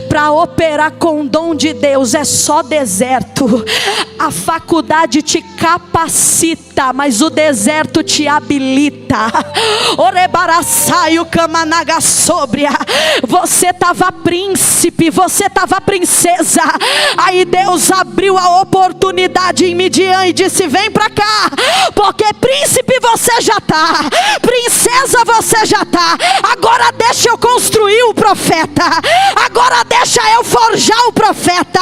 para operar com o dom de Deus é só deserto. A faculdade te capacita, mas o deserto te habilita. Orebaraçaio camanaga sóbria. Você estava príncipe, você estava princesa. Aí Deus abriu a oportunidade em Midian e disse: vem para cá, porque príncipe você já está, princesa você já está. Agora deixa eu construir o profeta. Agora deixa eu forjar o profeta.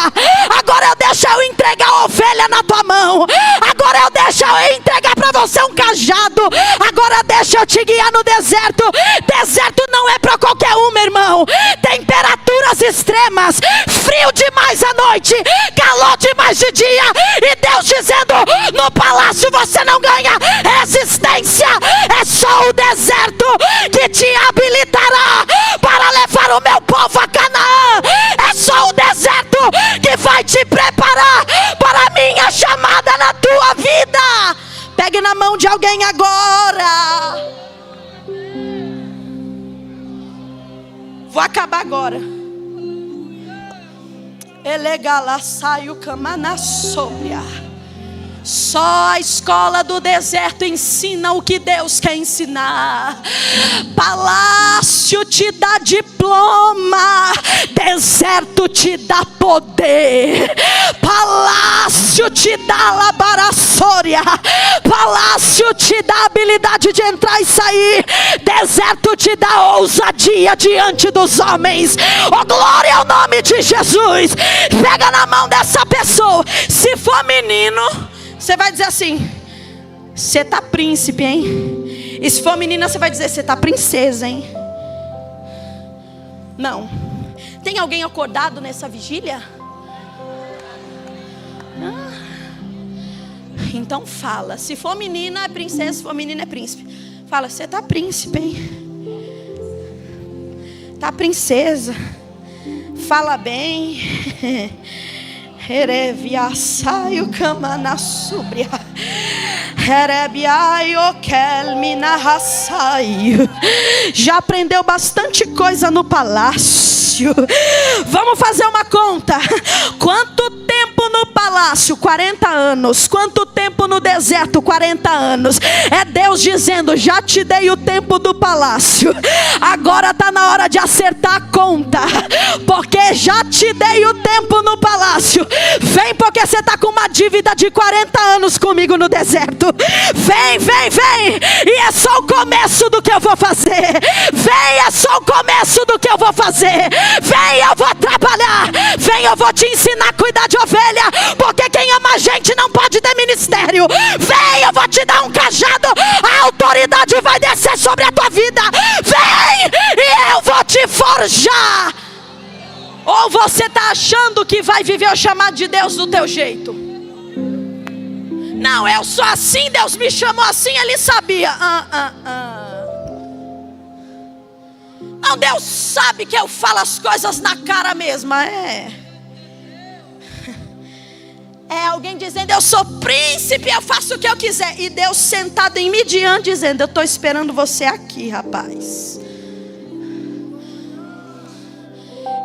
Agora deixa eu entregar a ovelha na tua mão. Agora deixa eu entregar para você um cajado. Agora deixa eu te guiar no deserto. Deserto não é para qualquer um, meu irmão. Temperaturas extremas, frio demais à noite, calor demais de dia, e Deus dizendo: no palácio você não ganha resistência. É só o deserto que te habilitará para levar o meu povo a Canaã. É só o deserto que vai te preparar para a minha chamada na tua vida. Pegue na mão de alguém agora. Vou acabar agora. Elegala saiu camana sobria. Só a escola do deserto ensina o que Deus quer ensinar. Palácio te dá diploma, deserto te dá poder. Palácio te dá labaraçória, palácio te dá habilidade de entrar e sair, deserto te dá ousadia diante dos homens. Oh, glória ao nome de Jesus. Pega na mão dessa pessoa. Se for menino, você vai dizer assim: você tá príncipe, hein? E se for menina, você vai dizer: você tá princesa, hein? Não. Tem alguém acordado nessa vigília? Então fala. Se for menina é princesa, se for menina é príncipe. Fala: você tá príncipe, hein? Tá princesa. Fala bem. Hereviasaio kamanasubria. Herebiaio kelminahasaio. Já aprendeu bastante coisa no palácio. Vamos fazer uma conta. Quanto tempo no palácio? 40 anos. Quanto tempo no deserto? 40 anos. É Deus dizendo: já te dei o tempo do palácio, agora está na hora de acertar a conta, porque já te dei o tempo no palácio. Vem, porque você está com uma dívida de 40 anos comigo no deserto. Vem, vem, vem. E é só o começo do que eu vou fazer. Vem, é só o começo do que eu vou fazer. Vem, eu vou trabalhar. Vem, eu vou te ensinar a cuidar de ovelha, porque quem ama a gente não pode ter ministério. Vem, eu vou te dar um cajado, a autoridade vai descer sobre a tua vida. Vem, e eu vou te forjar. Ou você está achando que vai viver o chamado de Deus do teu jeito? Não, eu sou assim, Deus me chamou assim, Ele sabia. Não, Deus sabe que eu falo as coisas na cara mesma. É alguém dizendo: eu sou príncipe, eu faço o que eu quiser. E Deus sentado em Midian dizendo: eu estou esperando você aqui, rapaz.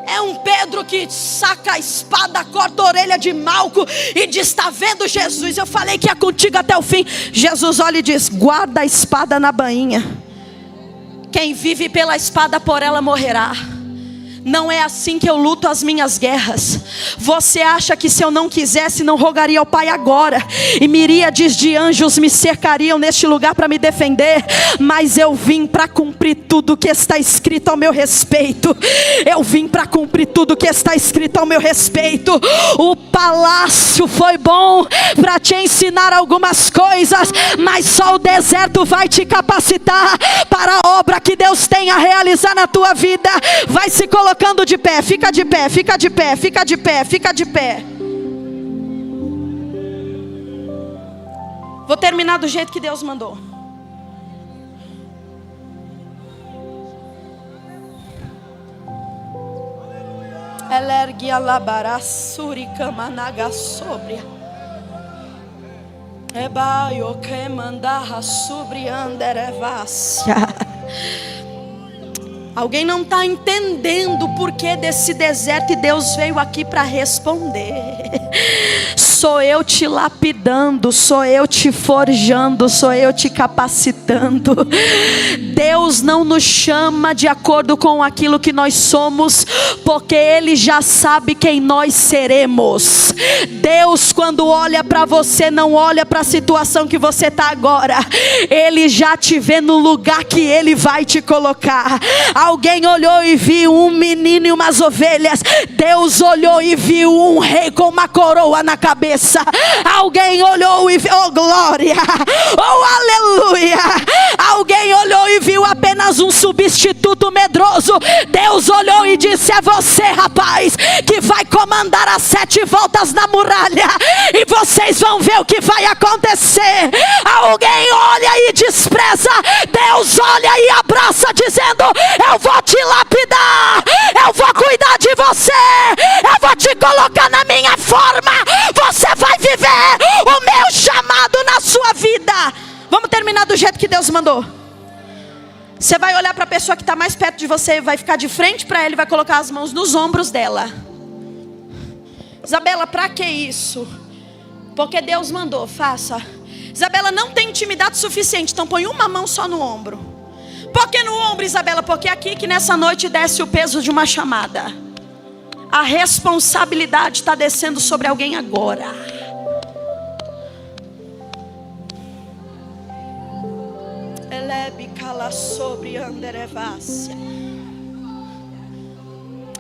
É um Pedro que saca a espada, corta a orelha de Malco e diz: está vendo, Jesus? Eu falei que ia contigo até o fim. Jesus olha e diz: guarda a espada na bainha. Quem vive pela espada, por ela morrerá. Não é assim que eu luto as minhas guerras. Você acha que se eu não quisesse, não rogaria ao Pai agora, e miríades de anjos me cercariam neste lugar para me defender? Mas eu vim para cumprir tudo que está escrito ao meu respeito. Eu vim para cumprir tudo que está escrito ao meu respeito. O palácio foi bom para te ensinar algumas coisas, mas só o deserto vai te capacitar para a obra que Deus tem a realizar na tua vida. Vai se colocando de pé, fica de pé, fica de pé, fica de pé, fica de pé. Vou terminar do jeito que Deus mandou. Elergia labarassuri kamanaga sobria. Ebaio que mandarra sobre anderevácia. Alguém não está entendendo o porquê desse deserto, e Deus veio aqui para responder. Sou eu te lapidando, sou eu te forjando, sou eu te capacitando. Deus não nos chama de acordo com aquilo que nós somos, porque Ele já sabe quem nós seremos. Deus, quando olha para você, não olha para a situação que você está agora. Ele já te vê no lugar que Ele vai te colocar. Alguém olhou e viu um menino e umas ovelhas. Deus olhou e viu um rei com uma coroa na cabeça. Alguém olhou e viu, oh glória, oh aleluia. Alguém olhou e viu apenas um substituto medroso. Deus olhou e disse: é você, rapaz, que vai comandar as 7 voltas na muralha, e vocês vão ver o que vai acontecer. Alguém olha e despreza, Deus olha e abraça, dizendo: eu vou te lapidar, eu vou cuidar de você, eu vou te colocar na minha forma. Você vai viver o meu chamado na sua vida. Vamos terminar do jeito que Deus mandou. Você vai olhar para a pessoa que está mais perto de você, vai ficar de frente para ela e vai colocar as mãos nos ombros dela. Isabela, para que isso? Porque Deus mandou, faça. Isabela, não tem intimidade suficiente, então põe uma mão só no ombro. Por que no ombro, Isabela? Porque é aqui que nessa noite desce o peso de uma chamada. A responsabilidade está descendo sobre alguém agora. Elebe cala sobre anderevácia.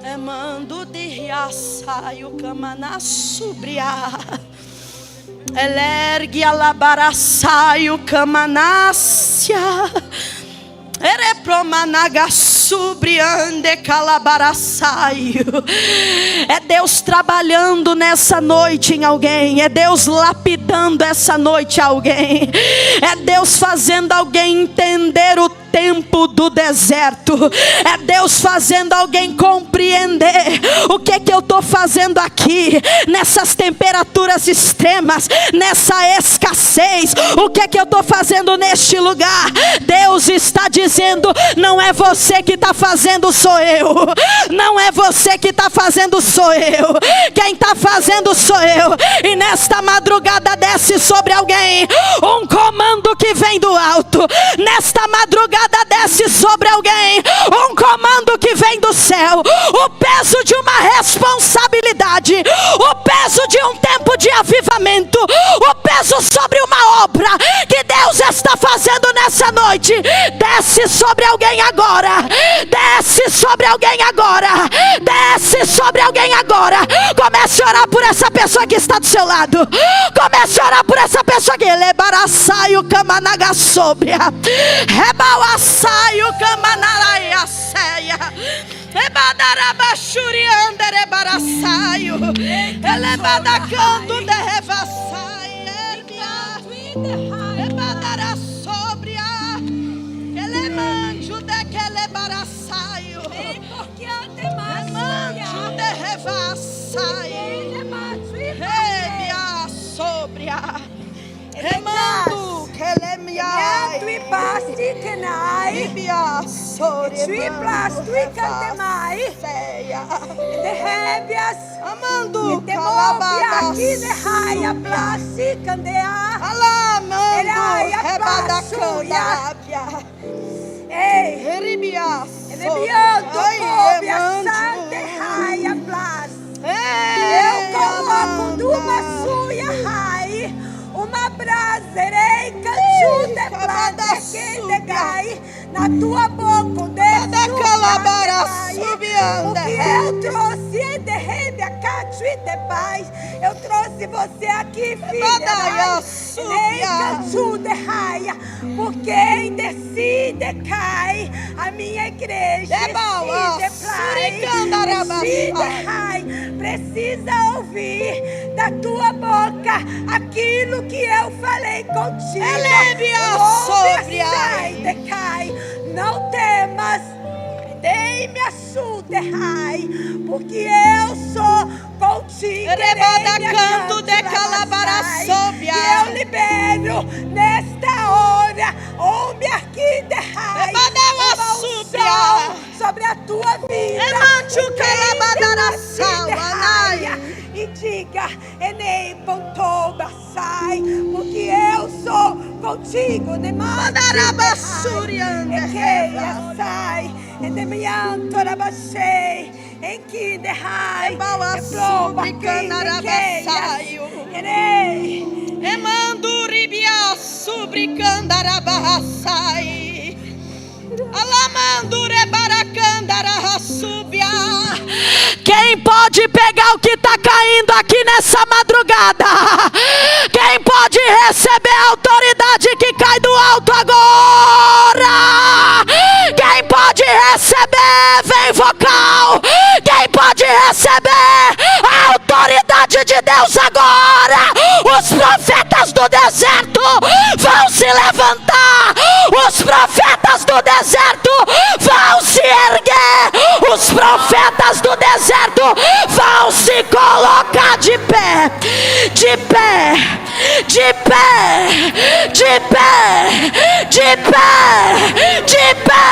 Emando de riaça e o camana subria. Elergue alabaraça e o camanácia. Erepromanaga subriande calabaraçaio. É Deus trabalhando nessa noite em alguém. É Deus lapidando essa noite alguém. É Deus fazendo alguém entender o tempo do deserto. É Deus fazendo alguém compreender o que eu estou fazendo aqui, nessas temperaturas extremas, nessa escassez. O que eu estou fazendo neste lugar? Deus está dizendo: não é você que está fazendo, sou eu. Não é você que está fazendo, sou eu. Quem está fazendo sou eu. E nesta madrugada desce sobre alguém um comando que vem do alto. Nesta madrugada desce sobre alguém um comando que vem do céu. O peso de uma responsabilidade, o peso de um tempo de avivamento, o peso sobre uma obra que Deus está fazendo nessa noite. Desce sobre alguém agora. Desce sobre alguém agora. Desce sobre alguém agora. Comece a orar por essa pessoa que está do seu lado. Comece a orar por essa pessoa que lebaraçaio camanaga sobre rebalaçaio camanaraia ceia. Ebadarabachuri anderebaraçaio. Elebadacando de revaçaia. Ebadara sobre a elemanjo de quelebaraçaio. Emanjo de revaçaio. Rebia sobre a remando que lemia. Tui pasti kenai. Rebia sobre Tui plastui cantemai. De rebias. Amando De movia aqui de raia plasti candea. Alamando rebadacanda. Ei. Rebia Rebiando cobia sante raia plas. Eu coloco numa suia raia uma braserei canchu de planta que te cai na tua boca porque eu trouxe de rede a cacho e de paz. Eu trouxe você aqui, filha, nem canchu de raia, porque em decide cai a minha igreja precisa ouvir da tua boca aquilo que eu falei contigo. Sai de cai, não temas, dei-me a rai, porque eu sou contigo. Rebadacanto de calabaraçobia. E eu libero nesta hora, homem aqui de rai, sobre a tua vida. E diga, Enei Pontoba, sai, porque eu sou contigo. Sai, em que derrai, Emanduribia subricandarabassai. Alamandure baracandarahasubia. Quem pode pegar o que está caindo aqui nessa madrugada? Quem pode receber a autoridade que cai do alto agora? Quem pode receber? Vem vocal. Quem pode receber a autoridade de Deus agora? Os profetas do deserto vão se levantar. Os profetas do deserto vão se erguer. Os profetas do deserto vão se colocar de pé. De pé. De pé. De pé. De pé. De pé.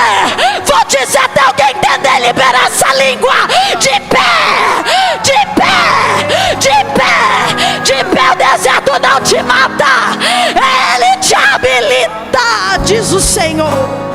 Vou dizer até alguém entender, libera essa língua. De pé. De pé. De pé. De pé. O deserto habilitar, diz o Senhor.